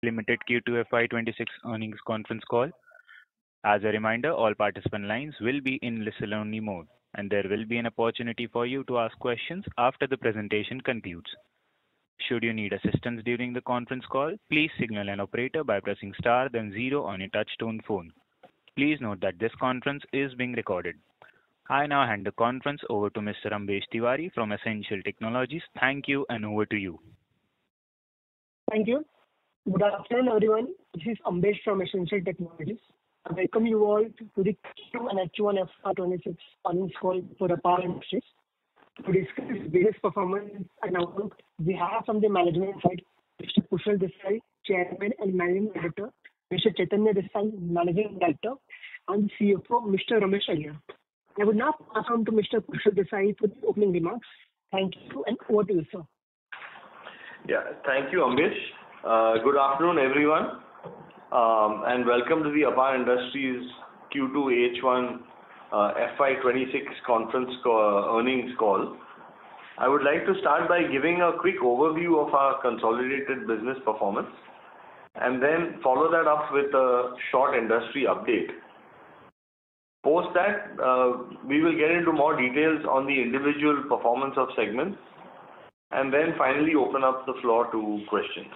Limited Q2FY26 earnings conference call. As a reminder, all participant lines will be in listen-only mode, and there will be an opportunity for you to ask questions after the presentation concludes. Should you need assistance during the conference call, please signal an operator by pressing star then zero on your touch-tone phone. Please note that this conference is being recorded. I now hand the conference over to Mr. Ambesh Tiwari from Essential Technologies. Thank you, and over to you. Thank you. Good afternoon, everyone. This is Ambesh from Essential Technologies. I welcome you all to the Q2 and Q1FY26 earnings call for Apar Industries. To discuss business performance and outlook, we have from the management side Mr. Kushal Desai, Chairman and Managing Director, Mr. Chaitanya Desai, Managing Director, and CFO, Mr. Ramesh Iyer. I would now pass on to Mr. Kushal Desai for the opening remarks. Thank you, and over to you, sir. Yeah, thank you, Ambesh. Good afternoon, everyone, and welcome to the Apar Industries Q2 H1 FY26 conference earnings call. I would like to start by giving a quick overview of our consolidated business performance and then follow that up with a short industry update. Post that, we will get into more details on the individual performance of segments and then finally open up the floor to questions.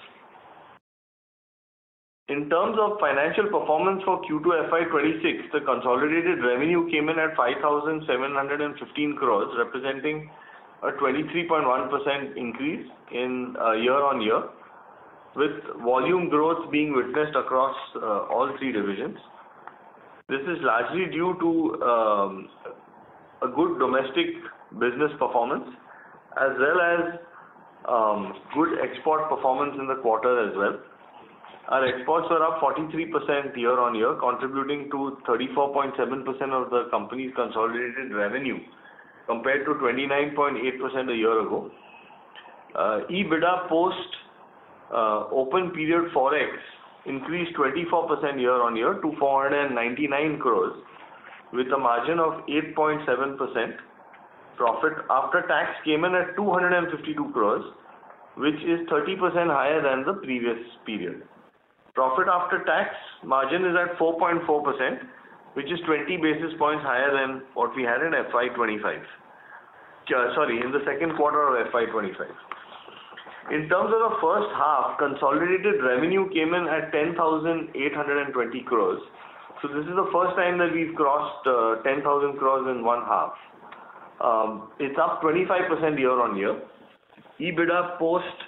In terms of financial performance for Q2 FY26, the consolidated revenue came in at 5,715 crores, representing a 23.1% increase in year-on-year, with volume growth being witnessed across all three divisions. This is largely due to a good domestic business performance as well as good export performance in the quarter as well. Our exports were up 43% year-on-year, contributing to 34.7% of the company's consolidated revenue compared to 29.8% a year ago. EBITDA post open period forex increased 24% year-on-year to 499 crores with a margin of 8.7%. Profit after tax came in at 252 crores, which is 30% higher than the previous period. Profit after tax margin is at 4.4%, which is 20 basis points higher than what we had in FY25. In the second quarter of FY25. In terms of the first half, consolidated revenue came in at 10,820 crores. So this is the first time that we've crossed 10,000 crores in one half. It's up 25% year-on-year. EBITDA post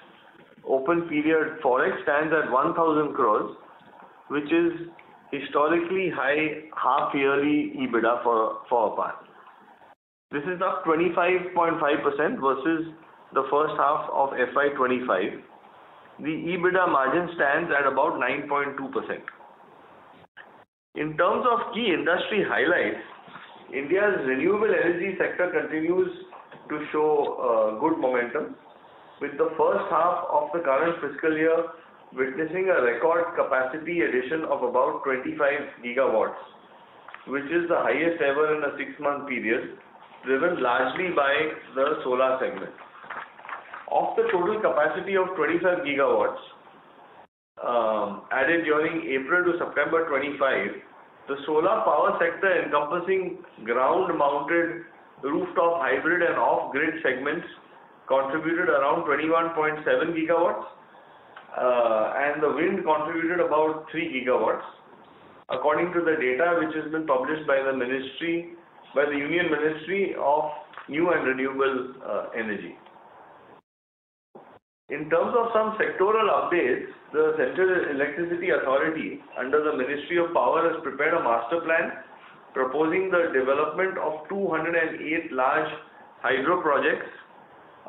open period forex stands at 1,000 crores, which is historically high half-yearly EBITDA for Apar. This is up 25.5% versus the first half of FY25. The EBITDA margin stands at about 9.2%. In terms of key industry highlights, India's renewable energy sector continues to show good momentum, with the first half of the current fiscal year witnessing a record capacity addition of about 25 gigawatts, which is the highest ever in a 6-month period, driven largely by the solar segment. Of the total capacity of 25 gigawatts added during April to September 25, the solar power sector encompassing ground-mounted, rooftop, hybrid and off-grid segments contributed around 21.7 gigawatts and the wind contributed about 3 gigawatts, according to the data which has been published by the Union Ministry of New and Renewable Energy. In terms of some sectoral updates, the Central Electricity Authority under the Ministry of Power has prepared a master plan proposing the development of 208 large hydro projects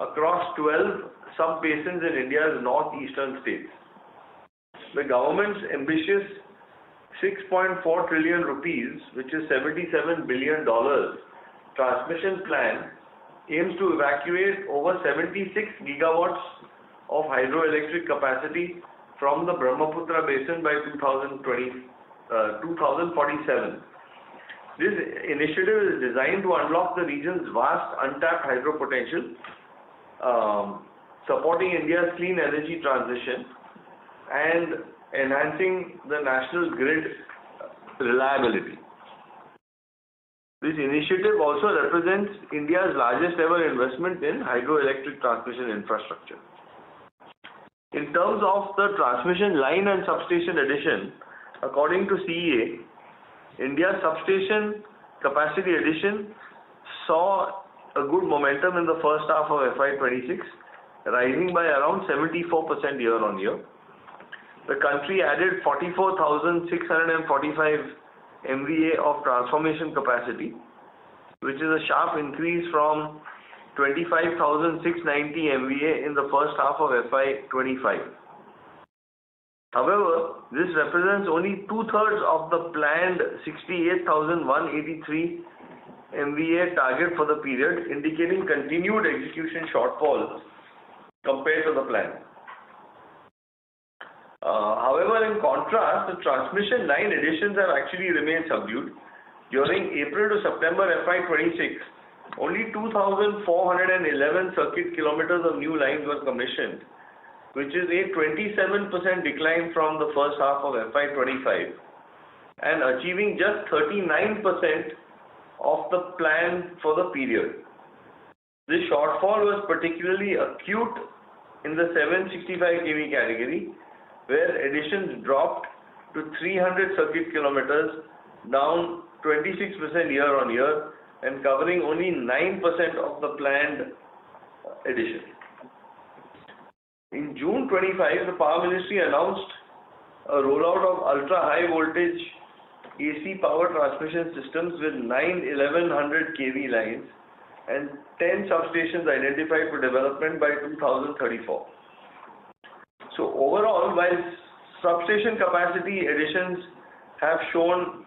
across 12 sub-basins in India's northeastern states. The government's ambitious 6.4 trillion rupees, which is $77 billion, transmission plan aims to evacuate over 76 gigawatts of hydroelectric capacity from the Brahmaputra basin by 2047. This initiative is designed to unlock the region's vast untapped hydro potential, supporting India's clean energy transition and enhancing the national grid reliability. This initiative also represents India's largest ever investment in hydroelectric transmission infrastructure. In terms of the transmission line and substation addition, according to CEA, India's substation capacity addition saw a good momentum in the first half of FY26, rising by around 74% year on year. The country added 44,645 MVA of transformation capacity, which is a sharp increase from 25,690 MVA in the first half of FY25. However, this represents only two-thirds of the planned 68,183 MVA target for the period, indicating continued execution shortfall compared to the plan. However, in contrast, the transmission line additions have actually remained subdued. During April to September FY26, only 2,411 circuit kilometers of new lines were commissioned, which is a 27% decline from the first half of FY25 and achieving just 39% of the plan for the period. This shortfall was particularly acute in the 765 kV category, where additions dropped to 300 circuit kilometers, down 26% year on year and covering only 9% of the planned addition. In June 25, the Power Ministry announced a rollout of ultra-high voltage AC power transmission systems with 1100 kV lines and 10 substations identified for development by 2034. So overall, while substation capacity additions have shown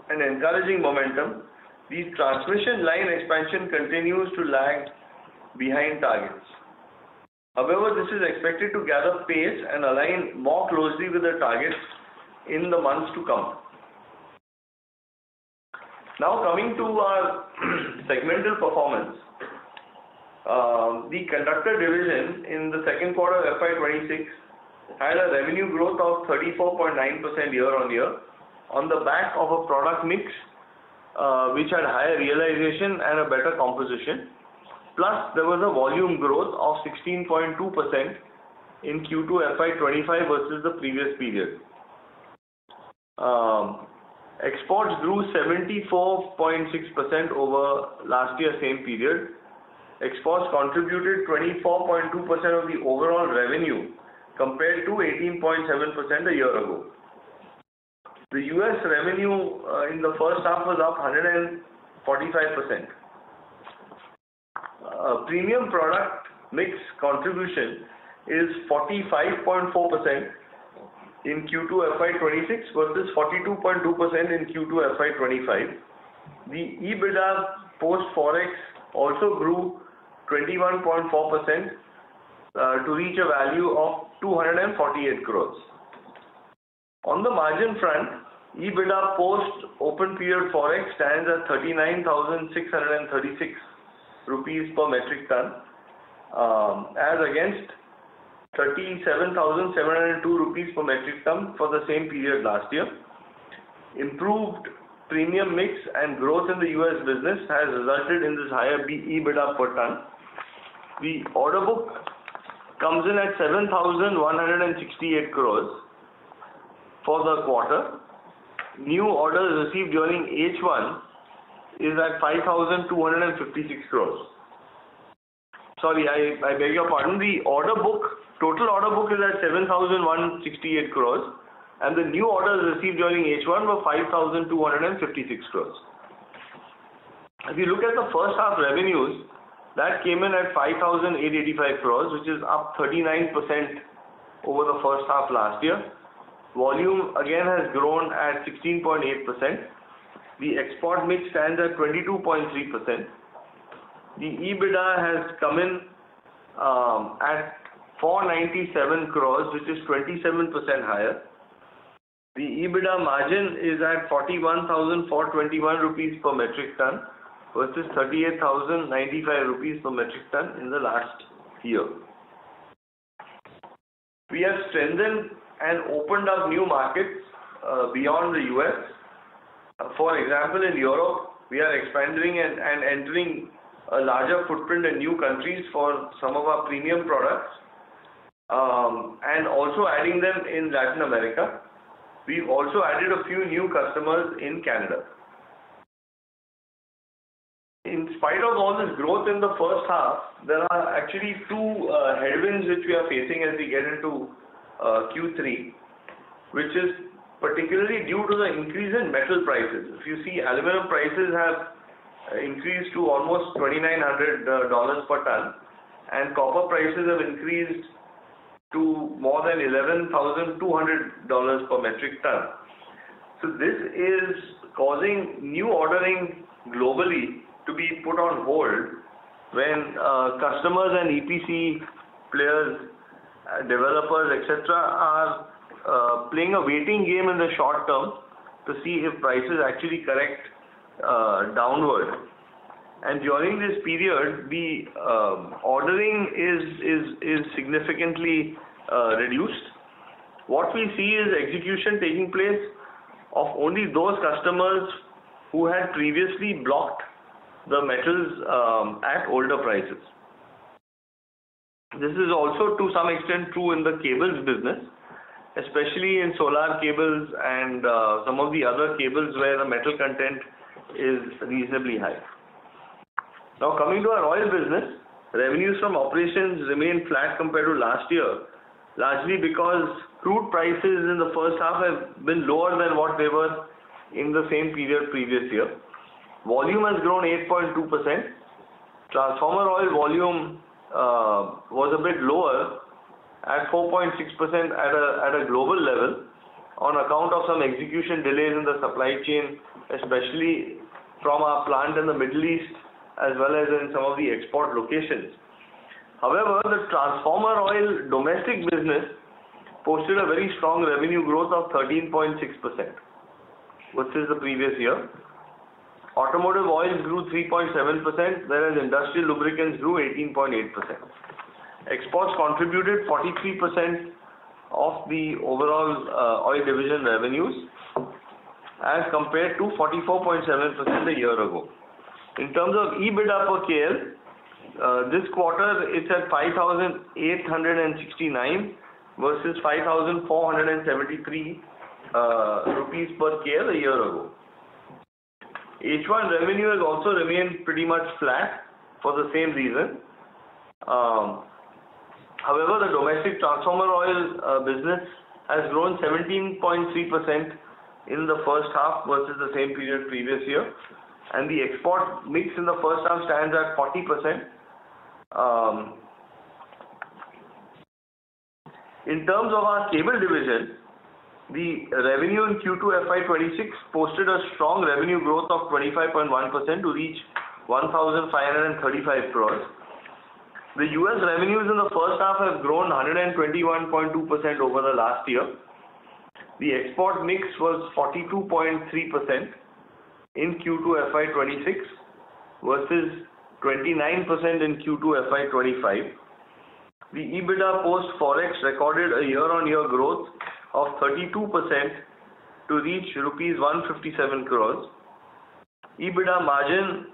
an encouraging momentum, the transmission line expansion continues to lag behind targets. However, this is expected to gather pace and align more closely with the targets in the months to come. Now coming to our segmental performance, the conductor division in the second quarter of FY26 had a revenue growth of 34.9% year on year on the back of a product mix which had higher realization and a better composition. Plus, there was a volume growth of 16.2% in Q2 FY25 versus the previous period. Exports grew 74.6% over last year same period. Exports contributed 24.2% of the overall revenue compared to 18.7% a year ago. The US revenue in the first half was up 145%. Premium product mix contribution is 45.4% in Q2 FY26 versus 42.2% in Q2 FY25. The EBITDA post Forex also grew 21.4% to reach a value of 248 crores. On the margin front, EBITDA post open period Forex stands at 39,636 rupees per metric ton as against 37,702 rupees per metric ton for the same period last year. Improved premium mix and growth in the US business has resulted in this higher EBITDA per ton. The order book comes in at 7,168 crores for the quarter. New orders received during H1 is at 5,256 crores. Sorry, I beg your pardon. The order book, total order book is at 7,168 crores and the new orders received during H1 were 5,256 crores. If you look at the first half revenues, that came in at 5,885 crores, which is up 39% over the first half last year. Volume again has grown at 16.8%. The export mix stands at 22.3%. The EBITDA has come in at 497 crores, which is 27% higher. The EBITDA margin is at 41,421 rupees per metric ton versus 38,095 rupees per metric ton in the last year. We have strengthened and opened up new markets beyond the US. For example, in Europe, we are expanding and entering a larger footprint in new countries for some of our premium products, and also adding them in Latin America. We've also added a few new customers in Canada. In spite of all this growth in the first half, there are actually two headwinds which we are facing as we get into Q3, which is particularly due to the increase in metal prices. If you see, aluminum prices have increased to almost $2,900 per ton, and copper prices have increased to more than $11,200 per metric ton. So this is causing new ordering globally to be put on hold when customers and EPC players, developers, etc. are playing a waiting game in the short term to see if prices actually correct downward. And during this period, the ordering is significantly reduced. What we see is execution taking place of only those customers who had previously blocked the metals at older prices. This is also to some extent true in the cables business, especially in solar cables and some of the other cables where the metal content is reasonably high. Now coming to our oil business, revenues from operations remain flat compared to last year, largely because crude prices in the first half have been lower than what they were in the same period previous year. Volume has grown 8.2%. Transformer oil volume was a bit lower at 4.6% at a global level on account of some execution delays in the supply chain, especially from our plant in the Middle East as well as in some of the export locations. However, the transformer oil domestic business posted a very strong revenue growth of 13.6% versus the previous year. Automotive oils grew 3.7%, whereas industrial lubricants grew 18.8%. Exports contributed 43% of the overall oil division revenues as compared to 44.7% a year ago. In terms of EBITDA per KL, this quarter it's at 5,869 versus 5,473 rupees per KL a year ago. H1 revenue has also remained pretty much flat for the same reason. However, the domestic transformer oil business has grown 17.3% in the first half versus the same period previous year, and the export mix in the first half stands at 40%. In terms of our cable division, the revenue in Q2FY26 posted a strong revenue growth of 25.1% to reach 1,535 crores. The US revenues in the first half have grown 121.2% over the last year. The export mix was 42.3% in Q2FY26 versus 29% in Q2FY25. The EBITDA post Forex recorded a year-on-year growth of 32% to reach rupees 157 crores. EBITDA margin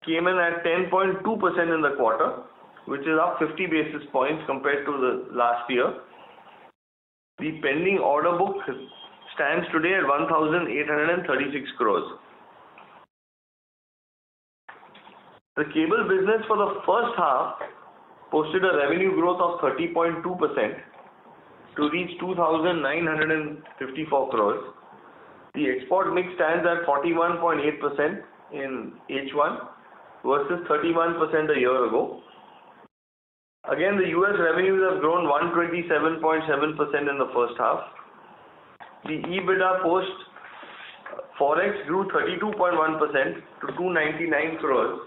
came in at 10.2% in the quarter, which is up 50 basis points compared to the last year. The pending order book stands today at 1,836 crores. The cable business for the first half posted a revenue growth of 30.2% to reach 2,954 crores. The export mix stands at 41.8% in H1 versus 31% a year ago. Again, the US revenues have grown 127.7% in the first half. The EBITDA post Forex grew 32.1% to 299 crores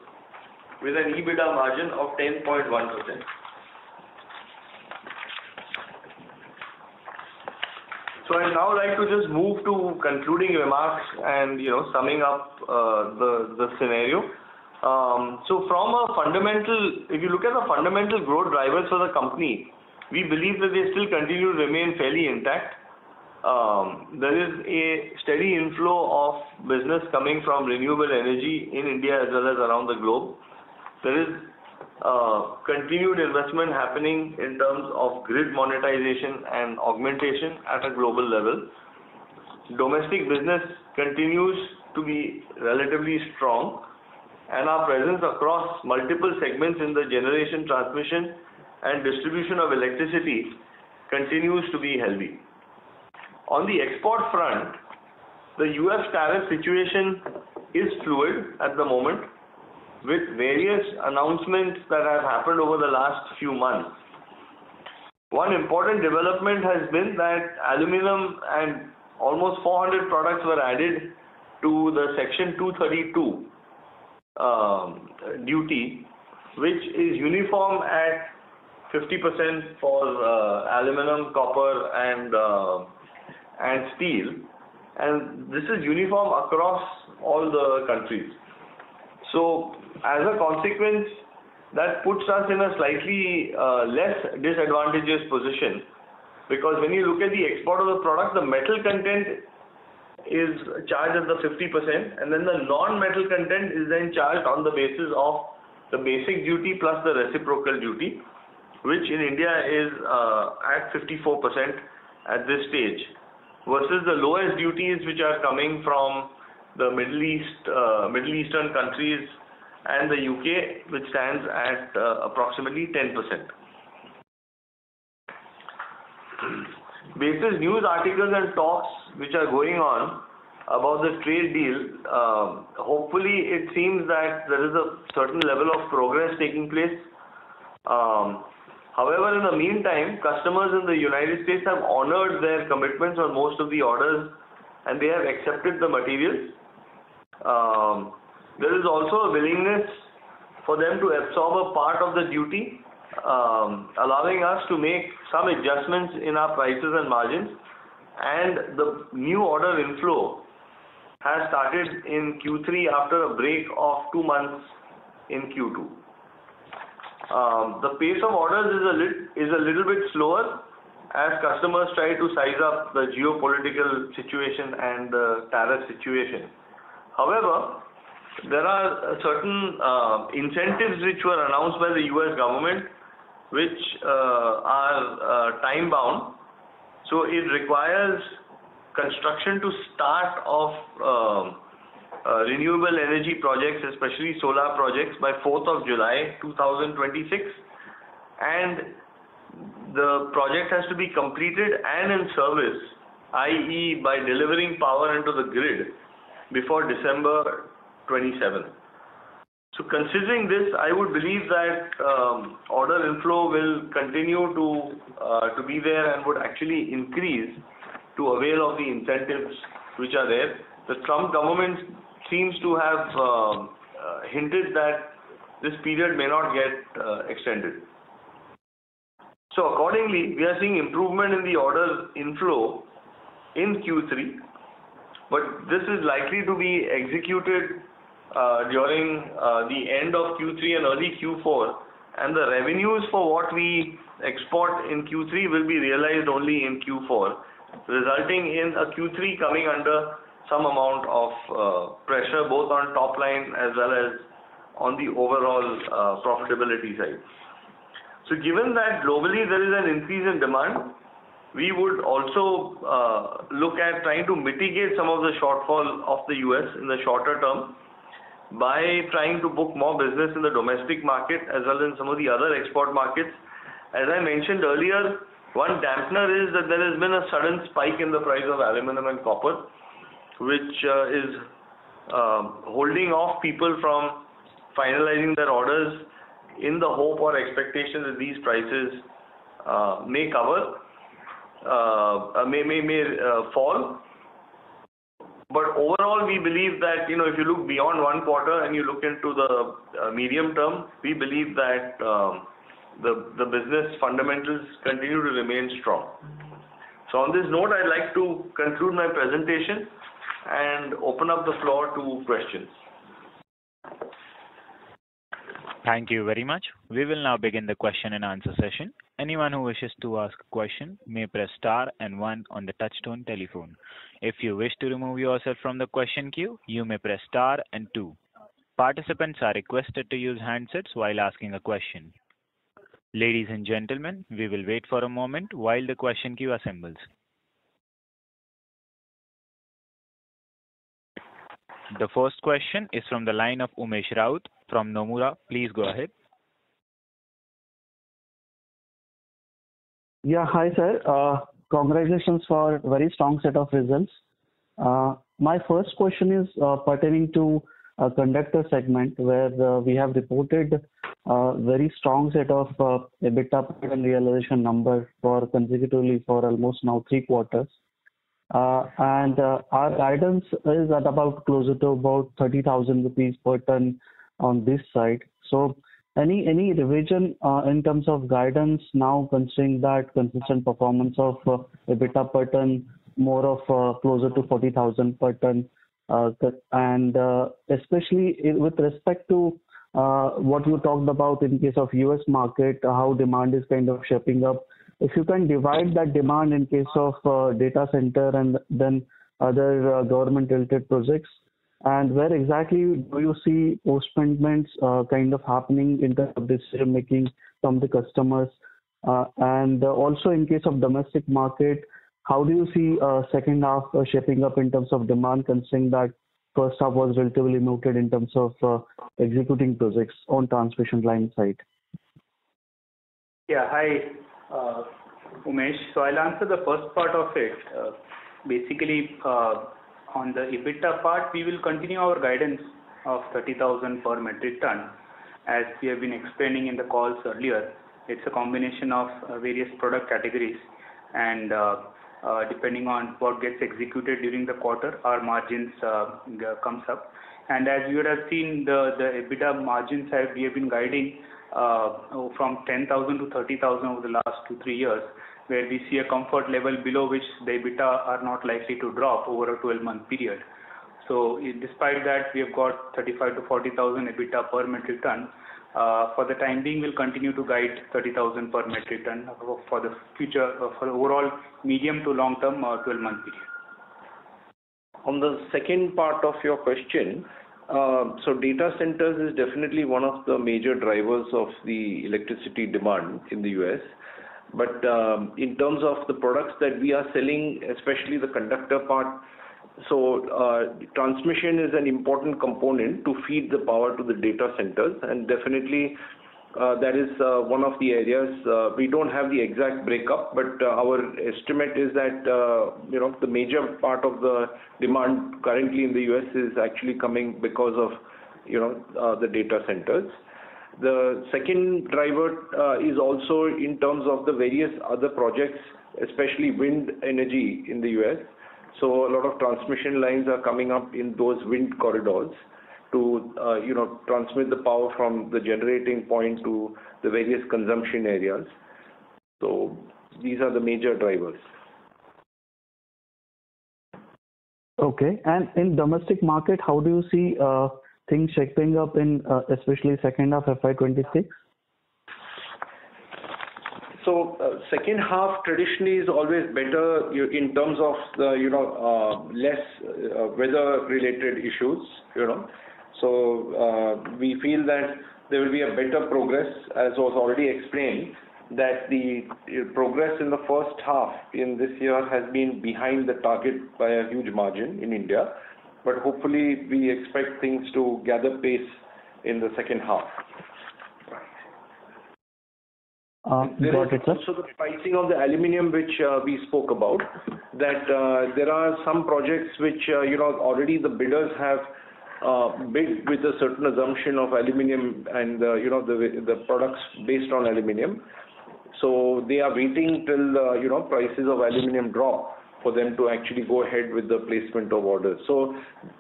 with an EBITDA margin of 10.1%. So I'd now like to just move to concluding remarks and summing up the scenario. So from a fundamental, if you look at the fundamental growth drivers for the company, we believe that they still continue to remain fairly intact. There is a steady inflow of business coming from renewable energy in India as well as around the globe. There is continued investment happening in terms of grid monetization and augmentation at a global level. Domestic business continues to be relatively strong, and our presence across multiple segments in the generation, transmission and distribution of electricity continues to be healthy. On the export front, the US tariff situation is fluid at the moment, with various announcements that have happened over the last few months. One important development has been that aluminum and almost 400 products were added to the Section 232 duty, which is uniform at 50% for aluminum, copper and steel, and this is uniform across all the countries. So as a consequence, that puts us in a slightly less disadvantageous position, because when you look at the export of the product, the metal content is charged at the 50%, and then the non-metal content is then charged on the basis of the basic duty plus the reciprocal duty, which in India is at 54% at this stage, versus the lowest duties which are coming from the Middle Eastern countries and the UK, which stands at approximately 10%. Basis news articles and talks which are going on about the trade deal, hopefully it seems that there is a certain level of progress taking place. However, in the meantime, customers in the United States have honored their commitments on most of the orders, and they have accepted the materials. There is also a willingness for them to absorb a part of the duty, allowing us to make some adjustments in our prices and margins, and the new order inflow has started in Q3 after a break of 2 months in Q2. The pace of orders is a little bit slower as customers try to size up the geopolitical situation and the tariff situation. However, there are certain incentives which were announced by the US government, which are time bound. So it requires construction to start of renewable energy projects, especially solar projects, by 4th of July 2026, and the project has to be completed and in service, i.e. by delivering power into the grid before December 27. So considering this, I would believe that order inflow will continue to be there and would actually increase to avail of the incentives which are there. The Trump government seems to have hinted that this period may not get extended. So accordingly, we are seeing improvement in the order inflow in Q3, but this is likely to be executed during the end of Q3 and early Q4, and the revenues for what we export in Q3 will be realized only in Q4, resulting in a Q3 coming under some amount of pressure both on top line as well as on the overall profitability side. So given that globally there is an increase in demand, we would also look at trying to mitigate some of the shortfall of the US in the shorter term by trying to book more business in the domestic market as well as in some of the other export markets. As I mentioned earlier, one dampener is that there has been a sudden spike in the price of aluminum and copper, which is holding off people from finalizing their orders in the hope or expectation that these prices may fall. But overall, we believe that, if you look beyond one quarter and you look into the medium term, we believe that the business fundamentals continue to remain strong. So on this note, I'd like to conclude my presentation and open up the floor to questions. Thank you very much. We will now begin the question and answer session. Anyone who wishes to ask a question may press star and one on the touchtone telephone. If you wish to remove yourself from the question queue, you may press star and two. Participants are requested to use handsets while asking a question. Ladies and gentlemen, we will wait for a moment while the question queue assembles. The first question is from the line of Umesh Raut from Nomura. Please go ahead. Yeah, hi sir. Congratulations for a very strong set of results. My first question is pertaining to conductor segment where we have reported a very strong set of EBITDA and realization number for consecutively for almost now 3 quarters. And our guidance is at about closer to about 30,000 rupees per ton on this side. So any revision in terms of guidance now, considering that consistent performance of EBITDA per ton, more of closer to 40,000 per ton, and especially with respect to what you talked about in case of US market, how demand is kind of shaping up. If you can divide that demand in case of data center and then other government-related projects, and where exactly do you see postponements kind of happening in terms of decision making from the customers? And also in case of domestic market, how do you see second half shaping up in terms of demand, considering that first half was relatively muted in terms of executing projects on transmission line side? Yeah, hi, Umesh. So I'll answer the first part of it. Basically, on the EBITDA part, we will continue our guidance of 30,000 per metric ton. As we have been explaining in the calls earlier, it's a combination of various product categories, and depending on what gets executed during the quarter, our margins comes up. And as you would have seen, the EBITDA margins we have been guiding from 10,000 to 30,000 over the last 2-3 years, where we see a comfort level below which the EBITDA are not likely to drop over a 12-month period. So despite that, we have got 35 to 40,000 EBITDA per metric ton. For the time being, we'll continue to guide 30,000 per metric ton for the future, for the overall medium to long term 12-month period. On the second part of your question, so data centers is definitely one of the major drivers of the electricity demand in the US. But in terms of the products that we are selling, especially the conductor part, so transmission is an important component to feed the power to the data centers, and definitely that is one of the areas. We don't have the exact breakup, but our estimate is that the major part of the demand currently in the US is actually coming because of the data centers. The second driver is also in terms of the various other projects, especially wind energy in the US. So a lot of transmission lines are coming up in those wind corridors to transmit the power from the generating point to the various consumption areas. So these are the major drivers. Okay, and in domestic market, how do you see things shaping up in especially second half FY26? So second half traditionally is always better in terms of the less weather-related issues. So we feel that there will be a better progress, as was already explained, that the progress in the first half in this year has been behind the target by a huge margin in India. But hopefully we expect things to gather pace in the second half. There is also the pricing of the aluminium, which we spoke about, that there are some projects which already the bidders have bid with a certain assumption of aluminium and the products based on aluminium. So they are waiting till prices of aluminium drop for them to actually go ahead with the placement of orders. So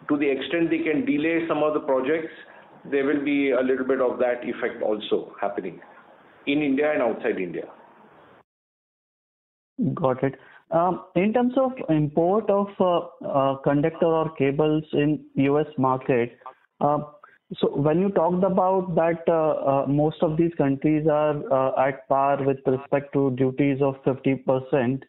to the extent they can delay some of the projects, there will be a little bit of that effect also happening in India and outside India. Got it. In terms of import of conductor or cables in US market, So when you talked about that, most of these countries are at par with respect to duties of 50%,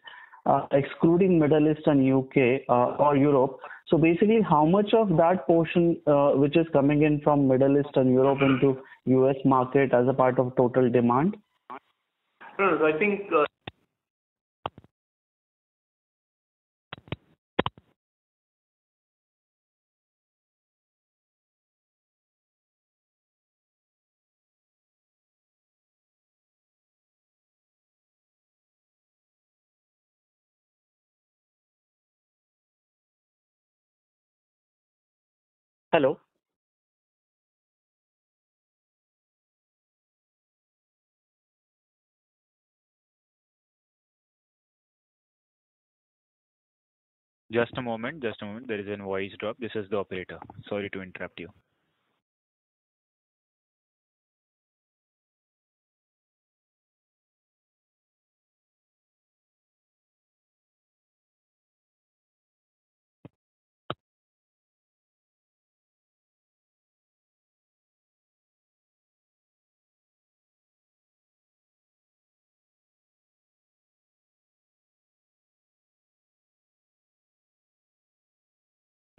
excluding Middle East and UK or Europe. So basically, how much of that portion which is coming in from Middle East and Europe into US market as a part of total demand? No, so I think Hello. Just a moment, just a moment. There is a voice drop. This is the operator. Sorry to interrupt you.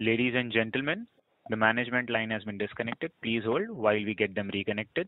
Ladies and gentlemen, the management line has been disconnected. Please hold while we get them reconnected.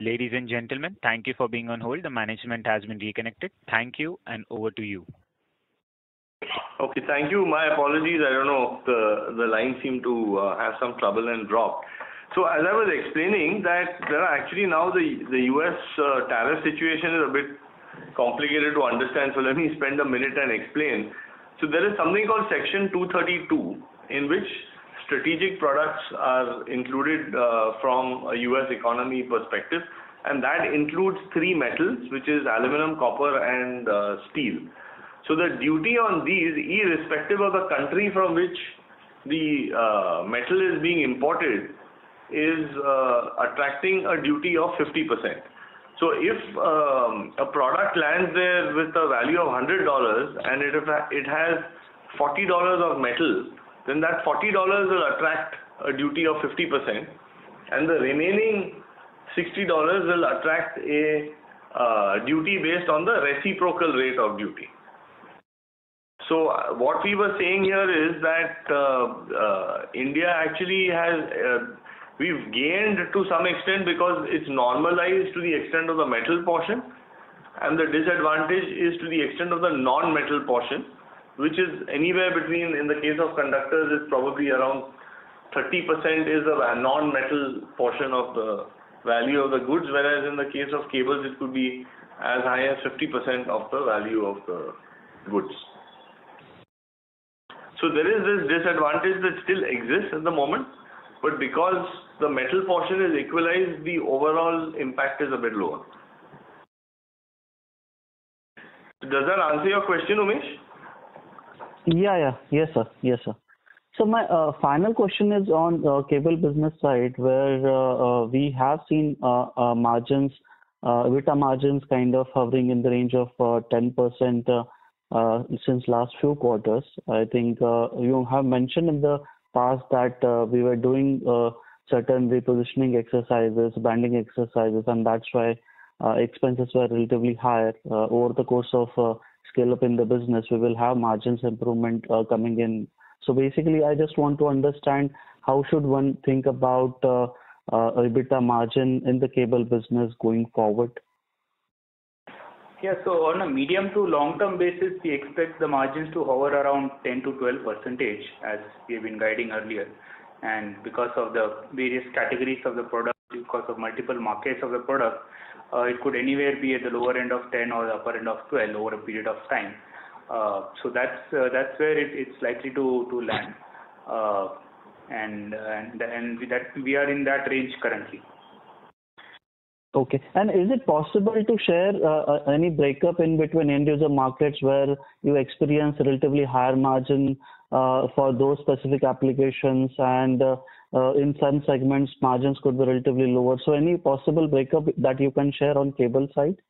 Ladies and gentlemen, thank you for being on hold. The management has been reconnected. Thank you, and over to you. okay, thank you. My apologies. I don't know, the line seemed to have some trouble and dropped. So as I was explaining that there are actually now the US tariff situation is a bit complicated to understand. So let me spend a minute and explain. So there is something called Section 232 in which strategic products are included from a US economy perspective, and that includes three metals, which is aluminum, copper, and steel. So the duty on these, irrespective of the country from which the metal is being imported, is attracting a duty of 50%. So if a product lands there with a value of $100 and it has $40 of metal, then that $40 will attract a duty of 50%, and the remaining $60 will attract a duty based on the reciprocal rate of duty. So what we were saying here is that India actually has, we've gained to some extent because it's normalized to the extent of the metal portion, and the disadvantage is to the extent of the non-metal portion, which is anywhere between, in the case of conductors, it's probably around 30% is a non-metal portion of the value of the goods, whereas in the case of cables, it could be as high as 50% of the value of the goods. So there is this disadvantage that still exists at the moment, but because the metal portion is equalized, the overall impact is a bit lower. Does that answer your question, Umesh? Yes, sir. So my final question is on cable business side, where we have seen margins, EBITDA margins kind of hovering in the range of 10%. since last few quarters. I think you have mentioned in the past that we were doing certain repositioning exercises, banding exercises, and that's why expenses were relatively higher. Over the course of scale up in the business, we will have margins improvement coming in. So basically, I just want to understand how should one think about EBITDA margin in the cable business going forward? Yeah, so on a medium to long term basis, we expect the margins to hover around 10 to 12% as we have been guiding earlier. And because of the various categories of the product, because of multiple markets of the product, it could anywhere be at the lower end of 10 or the upper end of 12 over a period of time. So that's where it's likely to land, and that we are in that range currently. Okay. And is it possible to share any breakup in between end user markets where you experience relatively higher margin for those specific applications, and in some segments margins could be relatively lower? So any possible breakup that you can share on cable side?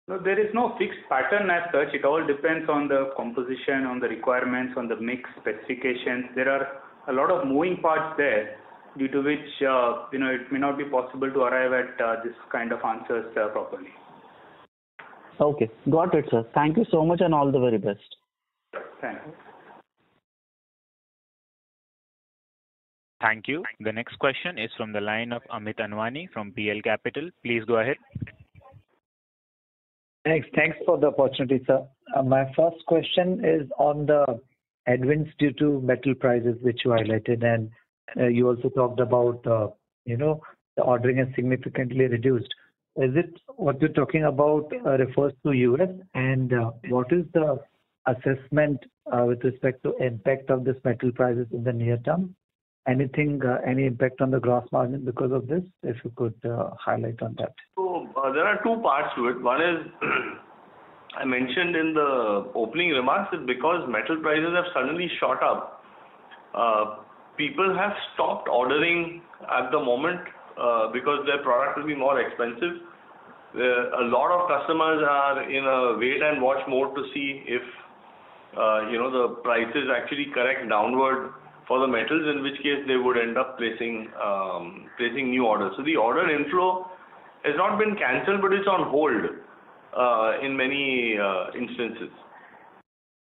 No, there is no fixed pattern as such. It all depends on the composition, on the requirements, on the mix specifications. There are a lot of moving parts there, due to which it may not be possible to arrive at this kind of answers properly. Okay, got it, sir. Thank you so much and all the very best. Thank you. Thank you. The next question is from the line of Amit Anwani from PL Capital. Please go ahead. Thanks for the opportunity, sir. My first question is on the headwinds due to metal prices, which you highlighted, and you also talked about, the ordering has significantly reduced. Is it what you're talking about refers to US, and what is the assessment with respect to impact of this metal prices in the near term? Any impact on the gross margin because of this? If you could highlight on that. So there are two parts to it. One is, I mentioned in the opening remarks that because metal prices have suddenly shot up, people have stopped ordering at the moment because their product will be more expensive. A lot of customers are in a wait and watch mode to see if the prices actually correct downward for the metals, in which case they would end up placing new orders. So the order inflow has not been cancelled, but it's on hold in many instances.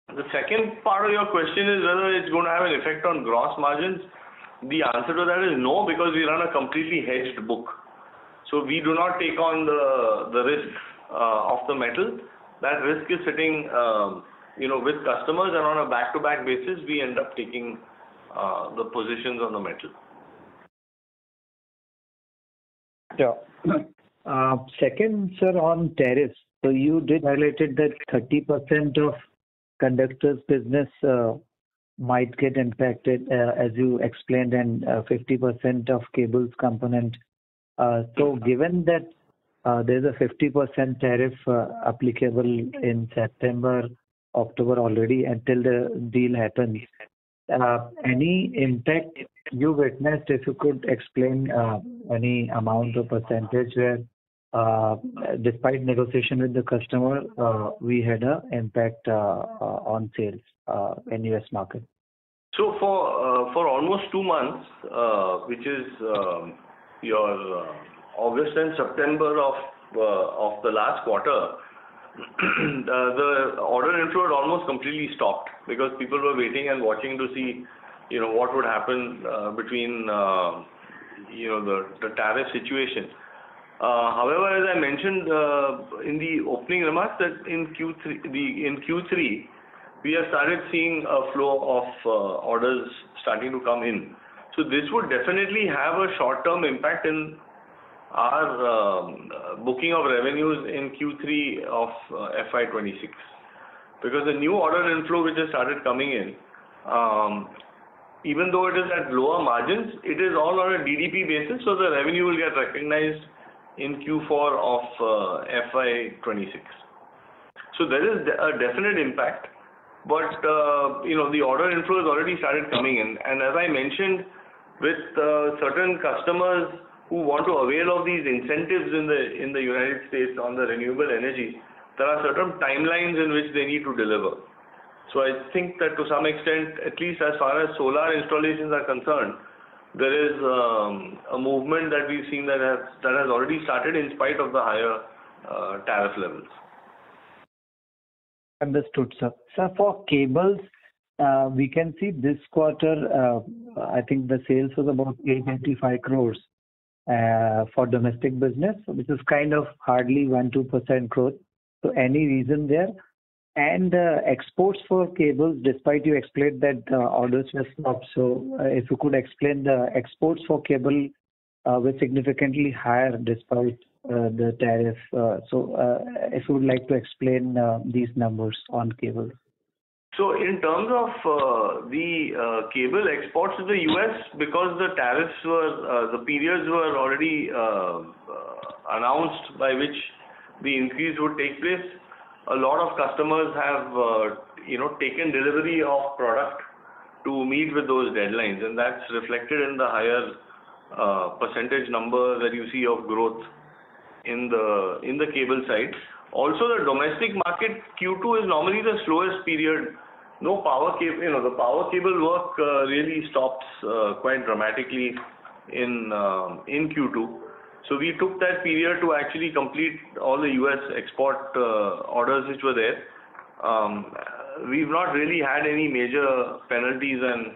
The second part of your question is whether it's going to have an effect on gross margins. The answer to that is no, because we run a completely hedged book. So we do not take on the risk of the metal. That risk is sitting with customers, and on a back-to-back basis, we end up taking the positions on the metal. Yeah. Second, sir, on tariffs. So you did highlighted that 30% of conductors business might get impacted, as you explained, and 50% of cables component. So given that there's a 50% tariff applicable in September, October already until the deal happens, any impact you witnessed, if you could explain any amount or percentage where despite negotiation with the customer, we had an impact on sales in US market? So for almost 2 months, which is your August and September of the last quarter, the order inflow had almost completely stopped because people were waiting and watching to see, what would happen between the tariff situation. However, as I mentioned in the opening remarks, that in Q3 we have started seeing a flow of orders starting to come in. So this would definitely have a short-term impact in our booking of revenues in Q3 of FY26, because the new order inflow which has started coming in, even though it is at lower margins, it is all on a DDP basis, so the revenue will get recognized in Q4 of FY26. So there is a definite impact, but the order inflow has already started coming in, and as I mentioned, with certain customers who want to avail of these incentives in the United States on the renewable energy, there are certain timelines in which they need to deliver. So I think that to some extent, at least as far as solar installations are concerned, there is a movement that we've seen that has already started in spite of the higher tariff levels. Understood, sir. Sir, for cables, we can see this quarter, I think the sales was about 885 crores for domestic business, which is kind of hardly 1-2% growth. So any reason there? And exports for cables, despite you explained that orders were stopped. So if you could explain the exports for cable were significantly higher despite the tariff. So if you would like to explain these numbers on cable. So in terms of the cable exports to the US, because the tariffs were, the periods were already announced by which the increase would take place, a lot of customers have, taken delivery of product to meet with those deadlines, and that's reflected in the higher percentage number that you see of growth in the cable side. Also, the domestic market Q2 is normally the slowest period. No power cable, the power cable work really stops quite dramatically in Q2. So we took that period to actually complete all the US export orders which were there. We've not really had any major penalties and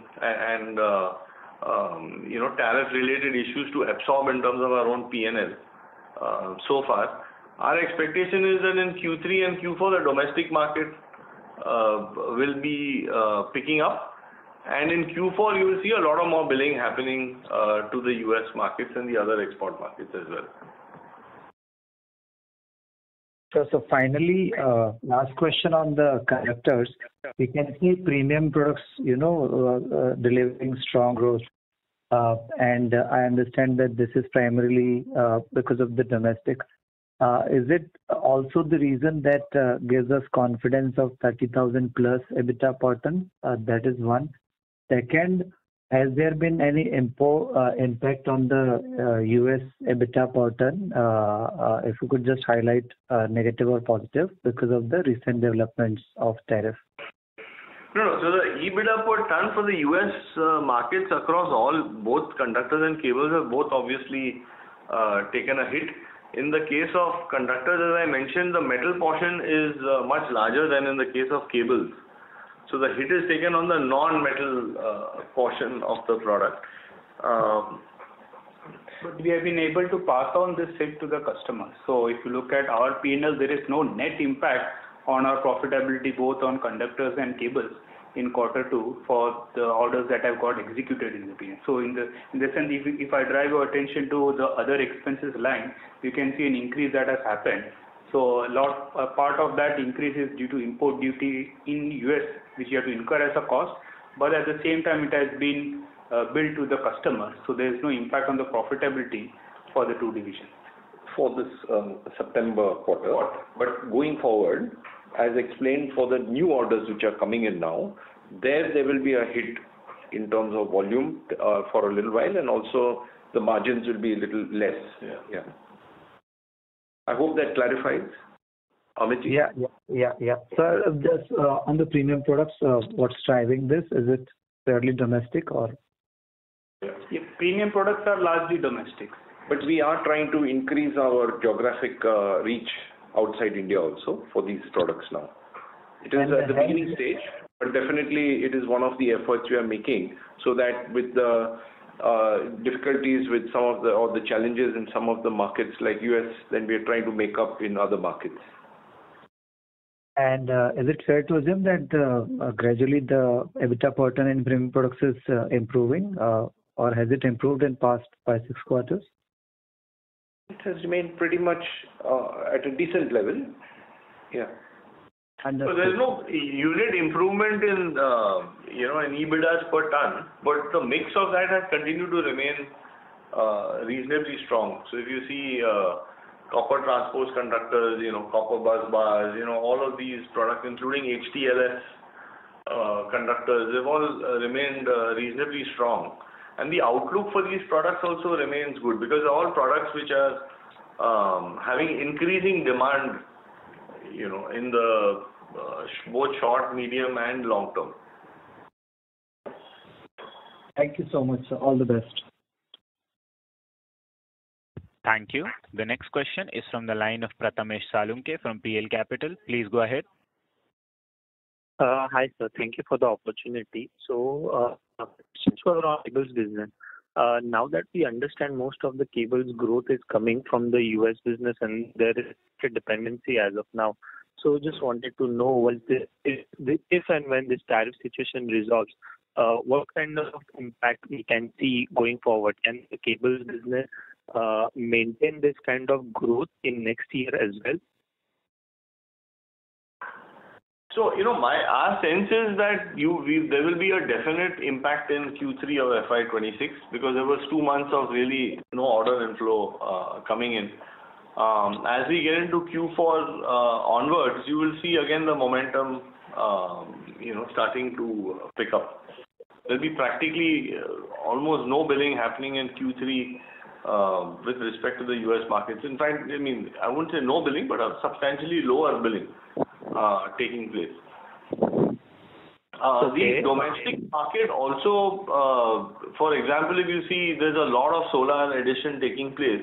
tariff-related issues to absorb in terms of our own P&L so far. Our expectation is that in Q3 and Q4 the domestic market will be picking up. And in Q4, you will see a lot of more billing happening to the US markets and the other export markets as well. So finally, last question on the conductors. We can see premium products, delivering strong growth. And I understand that this is primarily because of the domestic. Is it also the reason that gives us confidence of 30,000 plus EBITDA per ton? That is one. Second, has there been any impact on the US EBITDA per ton? If you could just highlight negative or positive because of the recent developments of tariff. No. So the EBITDA per ton for the US markets across both conductors and cables have both obviously taken a hit. In the case of conductors, as I mentioned, the metal portion is much larger than in the case of cables. So the hit is taken on the non-metal portion of the product. But we have been able to pass on this hit to the customers. So if you look at our P&L, there is no net impact on our profitability both on conductors and cables in Q2 for the orders that have got executed in the P&L. So in the sense, if I drive your attention to the other expenses line, you can see an increase that has happened. So a part of that increase is due to import duty in US, which you have to incur as a cost, but at the same time it has been billed to the customer. So there is no impact on the profitability for the two divisions. For this September quarter, but going forward, as explained for the new orders which are coming in now, there will be a hit in terms of volume for a little while, and also the margins will be a little less. Yeah. I hope that clarifies. Amit? Yeah. Sir, just on the premium products, what's driving this? Is it fairly domestic or? Yeah, premium products are largely domestic. But we are trying to increase our geographic reach outside India also for these products now. It is at the beginning stage, but definitely it is one of the efforts we are making, so that with the difficulties with some of the challenges in some of the markets like US, then we are trying to make up in other markets. And is it fair to assume that gradually the EBITDA per ton in premium products is improving, or has it improved in past 5-6 quarters? It has remained pretty much at a decent level. Yeah. So there is no unit improvement in in EBITDA per ton, but the mix of that has continued to remain reasonably strong. So if you see copper transposed conductors, copper bus bars, all of these products, including HTLS conductors, they've all remained reasonably strong. And the outlook for these products also remains good, because all products which are having increasing demand in the both short, medium, and long term. Thank you so much, sir. All the best. Thank you. The next question is from the line of Prathamesh Salunke from PL Capital. Please go ahead. Hi, sir. Thank you for the opportunity. So, since we're on cables business, now that we understand most of the cables growth is coming from the US business and there is a dependency as of now. So, just wanted to know if and when this tariff situation resolves, what kind of impact we can see going forward? Can the cables business maintain this kind of growth in next year as well? So, our sense is that there will be a definite impact in Q3 of FY26 because there was 2 months of really no order inflow coming in. As we get into Q4 onwards, you will see again the momentum, starting to pick up. There'll be practically almost no billing happening in Q3 with respect to the US markets. In fact, I wouldn't say no billing, but a substantially lower billing taking place. The domestic market also, for example, if you see there's a lot of solar addition taking place,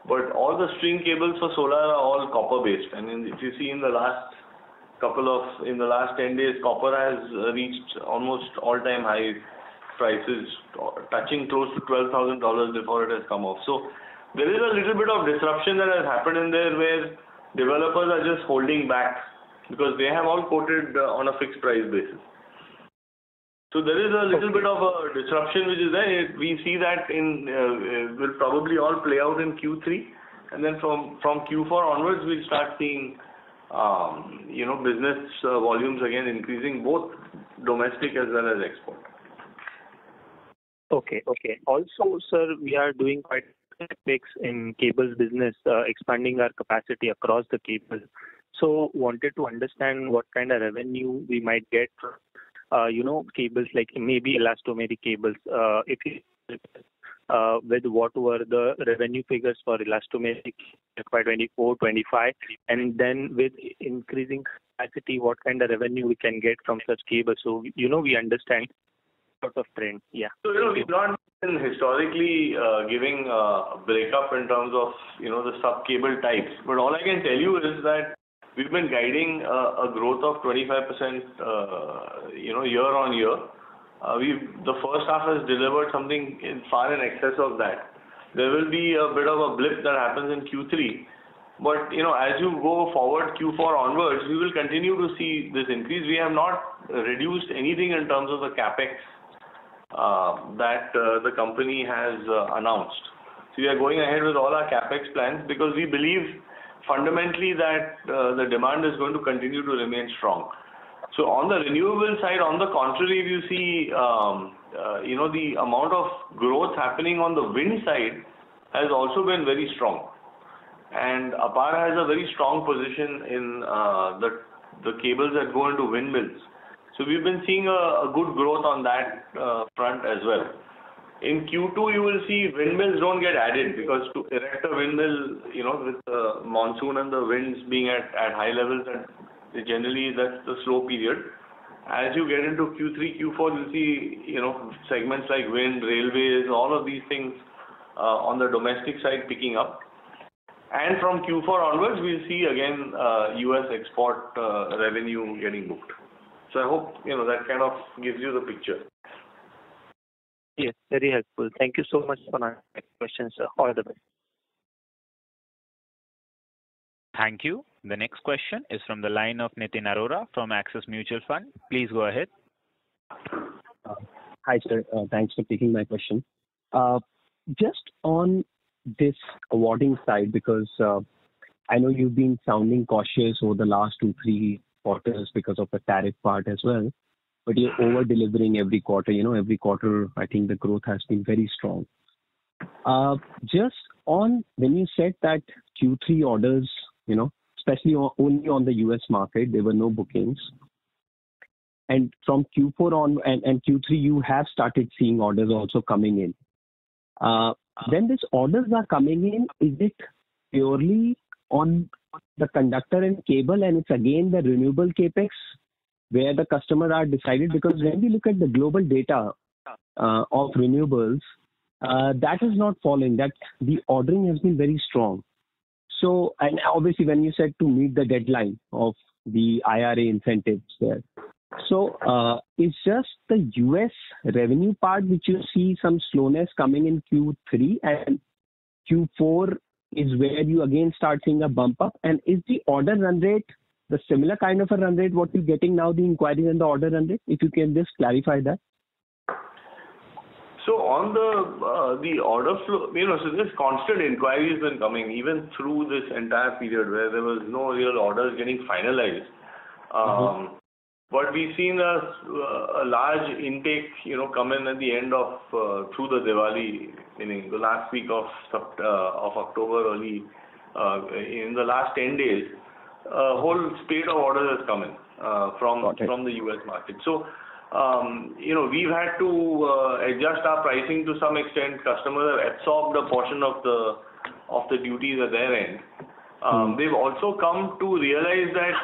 but all the string cables for solar are all copper based. And if you see in the last 10 days, copper has reached almost all-time high prices, touching close to $12,000 before it has come off. So there is a little bit of disruption that has happened in there where developers are just holding back because they have all quoted on a fixed price basis. So there is a little bit of a disruption which is there. We see that will probably all play out in Q3, and then from Q4 onwards we'll start seeing business volumes again increasing, both domestic as well as export. Okay. Also, sir, we are doing quite CapEx in cables business, expanding our capacity across the cables. So, wanted to understand what kind of revenue we might get from, cables like maybe elastomeric cables. If you with what were the revenue figures for elastomeric FY24, 25, and then with increasing capacity, what kind of revenue we can get from such cables? So, we understand sort of trend. Yeah. So, we've not been historically giving a breakup in terms of, the sub-cable types. But all I can tell you is that we've been guiding a growth of 25%, year on year. The first half has delivered something far in excess of that. There will be a bit of a blip that happens in Q3. But, as you go forward Q4 onwards, we will continue to see this increase. We have not reduced anything in terms of the CapEx that the company has announced. So we are going ahead with all our CapEx plans because we believe fundamentally that the demand is going to continue to remain strong. So on the renewable side, on the contrary, if you see, the amount of growth happening on the wind side has also been very strong. And Apar has a very strong position in the cables that go into windmills. So we've been seeing a good growth on that front as well. In Q2, you will see windmills don't get added because to erect a windmill, with the monsoon and the winds being at high levels, and generally that's the slow period. As you get into Q3, Q4, you'll see, segments like wind, railways, all of these things on the domestic side picking up. And from Q4 onwards, we'll see again US export revenue getting booked. So I hope, that kind of gives you the picture. Yes, very helpful. Thank you so much for my questions, sir. All the best. Thank you. The next question is from the line of Nitin Arora from Axis Mutual Fund. Please go ahead. Hi, sir. Thanks for taking my question. Just on this awarding side, because I know you've been sounding cautious over the last 2-3 quarters because of the tariff part as well, but you're over-delivering every quarter. Every quarter, I think the growth has been very strong. Just on when you said that Q3 orders, especially only on the US market, there were no bookings. And from Q4 on and Q3, you have started seeing orders also coming in. When these orders are coming in, is it purely on the conductor and cable, and it's again the renewable capex where the customers are decided? Because when we look at the global data of renewables, that is not falling. That the ordering has been very strong. So, and obviously when you said to meet the deadline of the IRA incentives there. So, it's just the US revenue part which you see some slowness coming in Q3, and Q4 is where you again start seeing a bump up. And is the order run rate the similar kind of a run rate what you're getting now, the inquiries and the order run rate? If you can just clarify that. So on the order flow, so this constant inquiries been coming even through this entire period where there was no real orders getting finalized. But we've seen a large intake, come in at the end of through the Diwali, meaning the last week of October, early in the last 10 days, a whole spate of orders has come in from the US market. So. We've had to adjust our pricing to some extent. Customers have absorbed a portion of the duties at their end. They've also come to realize that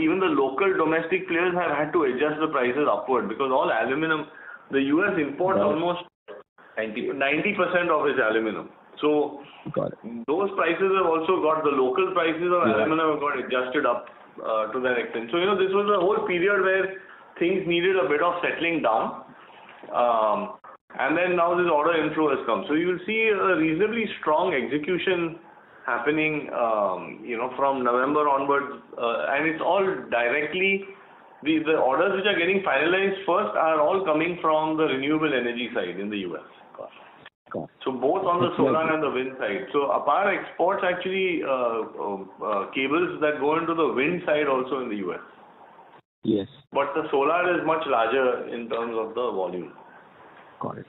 even the local domestic players have had to adjust the prices upward, because all aluminum, the US imports almost 90% of its aluminum. So those prices have also got, the local prices of aluminum have got adjusted up to that extent. So this was a whole period where things needed a bit of settling down, and then now this order inflow has come. So you will see a reasonably strong execution happening, from November onwards, and it's all directly, the orders which are getting finalized first are all coming from the renewable energy side in the US. So both on the solar and the wind side. So Apar exports actually cables that go into the wind side also in the US. Yes. But the solar is much larger in terms of the volume. Got it.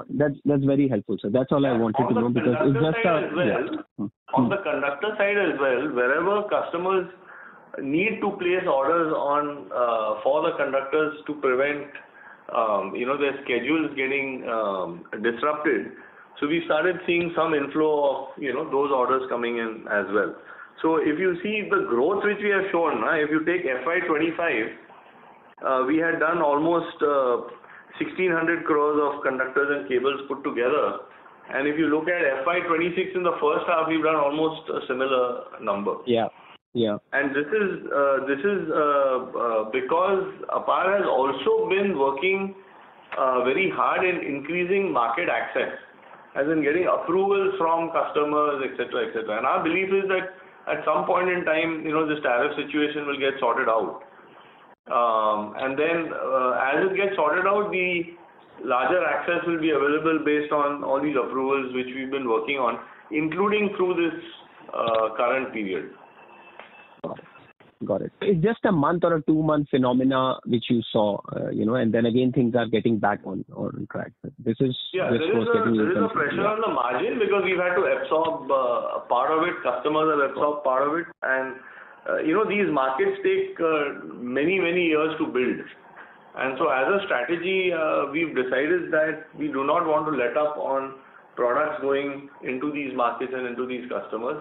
That's very helpful, sir. That's all I wanted to know, because it's just on the conductor side as well, wherever customers need to place orders on for the conductors to prevent their schedules getting disrupted. So we started seeing some inflow of those orders coming in as well. So if you see the growth which we have shown, if you take FY25, we had done almost 1,600 crores of conductors and cables put together. And if you look at FY26 in the first half, we've done almost a similar number. Yeah. And this is because Apar has also been working very hard in increasing market access, as in getting approvals from customers, etc., etc. And our belief is that at some point in time, this tariff situation will get sorted out. And then as it gets sorted out, the larger access will be available based on all these approvals which we've been working on, including through this current period. Got it. It's just a month or a 2-month phenomena which you saw, and then again things are getting back on track. There is a pressure on the margin because we've had to absorb part of it. Customers have absorbed part of it, and these markets take many years to build. And so as a strategy, we've decided that we do not want to let up on products going into these markets and into these customers,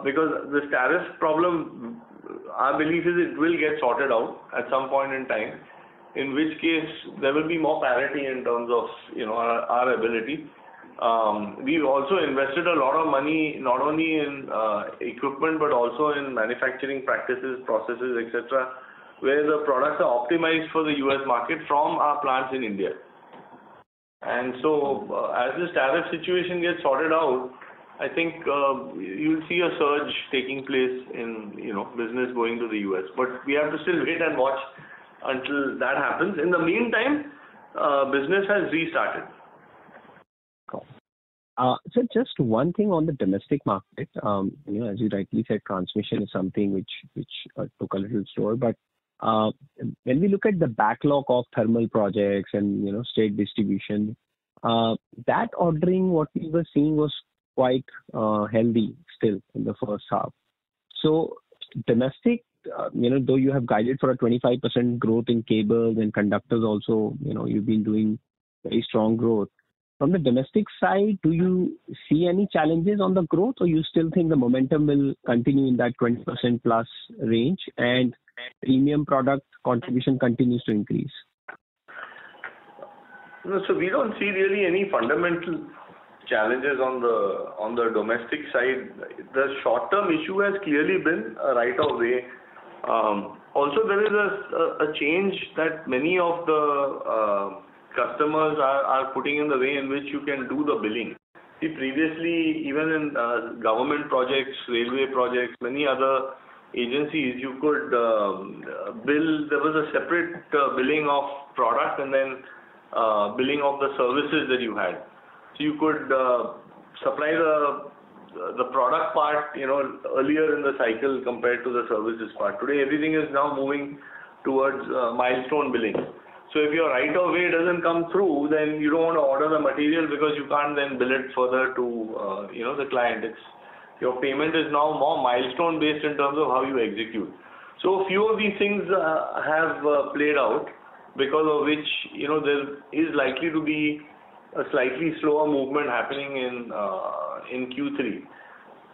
because this tariff problem, our belief is it will get sorted out at some point in time, in which case there will be more parity in terms of our ability. We've also invested a lot of money not only in equipment but also in manufacturing practices, processes, etc., where the products are optimized for the US market from our plants in India. And so as this tariff situation gets sorted out, I think you'll see a surge taking place in business going to the US. But we have to still wait and watch until that happens. In the meantime, business has restarted. So just one thing on the domestic market, as you rightly said, transmission is something which took a little slower. But when we look at the backlog of thermal projects and state distribution, that ordering what we were seeing was quite healthy still in the first half. So domestic, though you have guided for a 25% growth in cables and conductors also, you've been doing very strong growth. From the domestic side, do you see any challenges on the growth, or you still think the momentum will continue in that 20% plus range and premium product contribution continues to increase? No, so we don't see really any fundamental challenges on the domestic side. The short-term issue has clearly been a right of way. Also, there is a change that many of the customers are putting in the way in which you can do the billing. See, previously, even in government projects, railway projects, many other agencies, you could bill. There was a separate billing of product and then billing of the services that you had. So you could supply the product part, earlier in the cycle compared to the services part. Today, everything is now moving towards milestone billing. So if your right of way doesn't come through, then you don't want to order the material because you can't then bill it further to the client. Your payment is now more milestone based in terms of how you execute. So a few of these things have played out, because of which there is likely to be a slightly slower movement happening in Q3.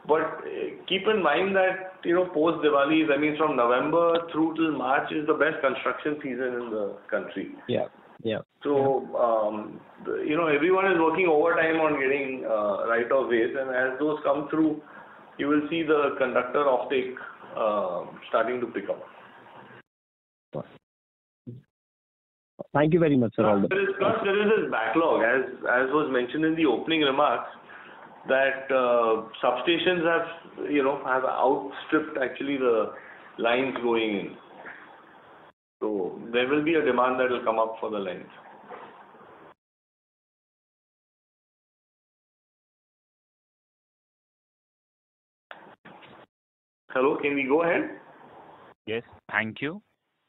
But keep in mind that post Diwali, that means from November through till March is the best construction season in the country. Yeah. So everyone is working overtime on getting right of ways, and as those come through, you will see the conductor offtake starting to pick up. Thank you very much, sir. There is this backlog, as was mentioned in the opening remarks, that substations have outstripped actually the lines going in. So there will be a demand that will come up for the lines. Hello, can we go ahead? Yes, thank you.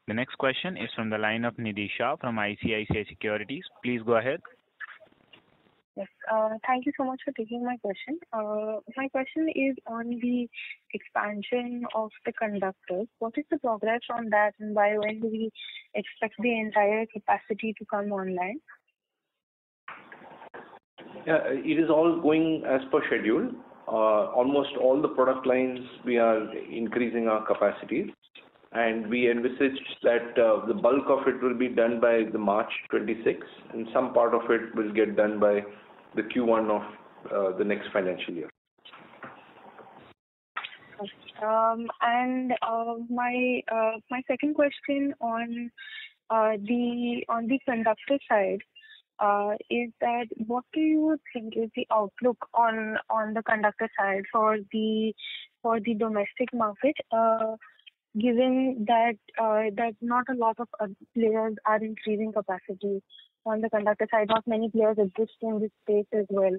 The next question is from the line of Nidhi Shah from ICICI Securities. Please go ahead. Yes, thank you so much for taking my question. My question is on the expansion of the conductors. What is the progress on that, and by when do we expect the entire capacity to come online? Yeah, it is all going as per schedule. Almost all the product lines we are increasing our capacities, and we envisage that the bulk of it will be done by the March 26, and some part of it will get done by the Q1 of the next financial year. And my second question on the conductor side is that what do you think is the outlook on the conductor side for the domestic market, given that not a lot of players are increasing capacity on the conductor side, not many players exist in this space as well.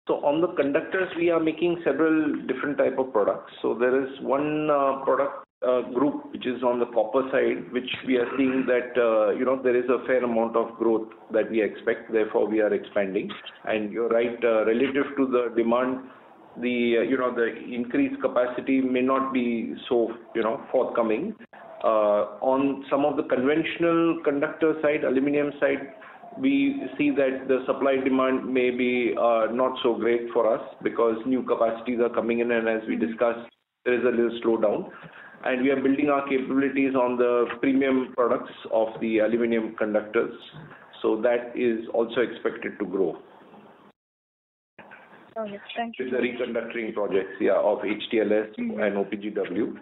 So on the conductors, we are making several different type of products. So there is one product group which is on the copper side, which we are seeing that there is a fair amount of growth that we expect. Therefore, we are expanding. And you're right, relative to the demand, the increased capacity may not be so forthcoming. On some of the conventional conductor side, aluminum side, we see that the supply demand may be not so great for us because new capacities are coming in, and as we discussed, there is a little slowdown. And we are building our capabilities on the premium products of the aluminum conductors. So that is also expected to grow. Okay, thank you. With the reconductoring projects, of HTLS and OPGW.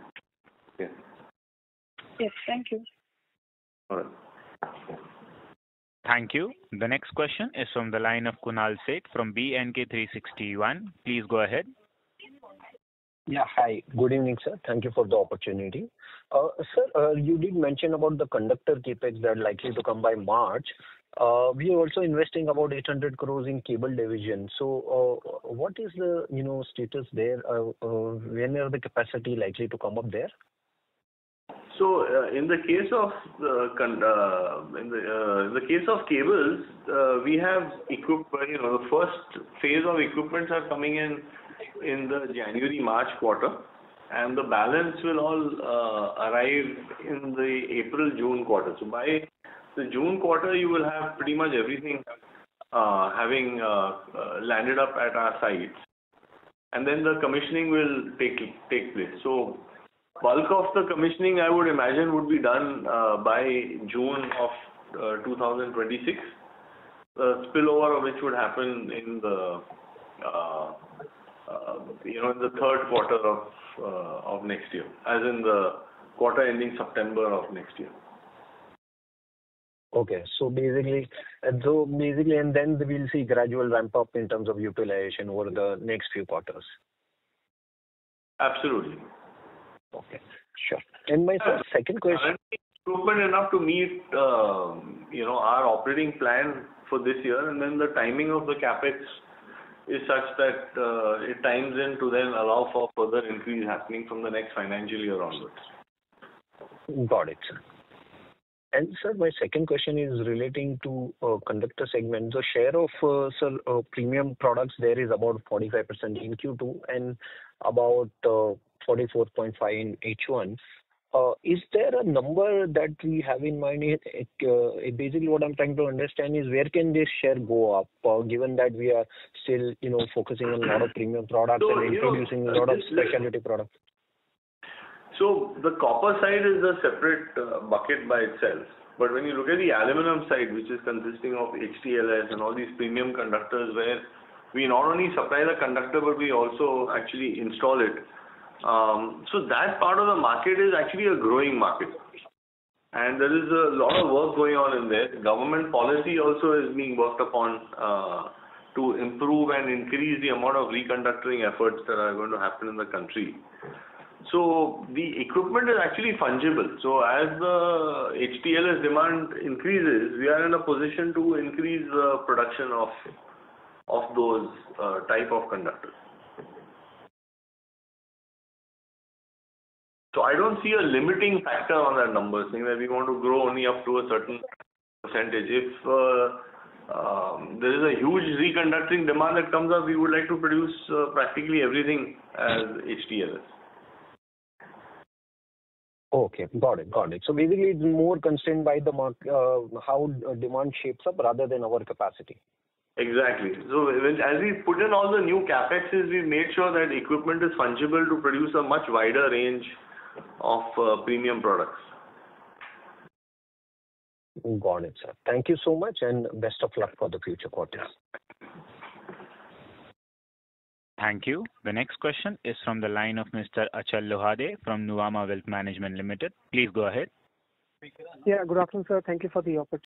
Yeah. Yes, thank you. All right. Thank you. The next question is from the line of Kunal Seth from BNK361. Please go ahead. Yeah, hi. Good evening, sir. Thank you for the opportunity. Sir, you did mention about the conductor capex that are likely to come by March. We are also investing about 800 crores in cable division. So, what is the status there? When are the capacity likely to come up there? So, in the case of in the case of cables, we have the first phase of equipments are coming in the January-March quarter, and the balance will all arrive in the April-June quarter. So by the June quarter, you will have pretty much everything having landed up at our sites, and then the commissioning will take place. So bulk of the commissioning, I would imagine, would be done by June of 2026. Spillover of which would happen in the in the third quarter of next year, as in the quarter ending September of next year. Okay. So basically, and then we'll see gradual ramp up in terms of utilization over the next few quarters. Absolutely. Okay. Sure. And my second question. Improvement enough to meet, our operating plan for this year, and then the timing of the capex is such that it times in to then allow for further increase happening from the next financial year onwards. Got it, sir. And sir, my second question is relating to conductor segment. The share of premium products there is about 45% in Q2 and about 44.5 in H1. Is there a number that we have in mind? Basically, what I'm trying to understand is where can this share go up, given that we are still, focusing on a lot of premium products and introducing a lot of specialty products. So the copper side is a separate bucket by itself. But when you look at the aluminum side, which is consisting of HTLS and all these premium conductors, where we not only supply the conductor but we also actually install it. So that part of the market is actually a growing market, and there is a lot of work going on in there. Government policy also is being worked upon to improve and increase the amount of reconductoring efforts that are going to happen in the country. So the equipment is actually fungible. So as the HTLS demand increases, we are in a position to increase the production of those type of conductors. So I don't see a limiting factor on that number, saying that we want to grow only up to a certain percentage. If there is a huge reconductoring demand that comes up, we would like to produce practically everything as HTLS. Okay, got it. So basically, it's more constrained by the how demand shapes up rather than our capacity. Exactly. So as we put in all the new capexes, we made sure that equipment is fungible to produce a much wider range of premium products. Got it, sir. Thank you so much, and best of luck for the future quarters. Thank you. The next question is from the line of Mr. Achal Lohade from Nuvama Wealth Management Limited. Please go ahead. Yeah, good afternoon, sir. Thank you for the opportunity.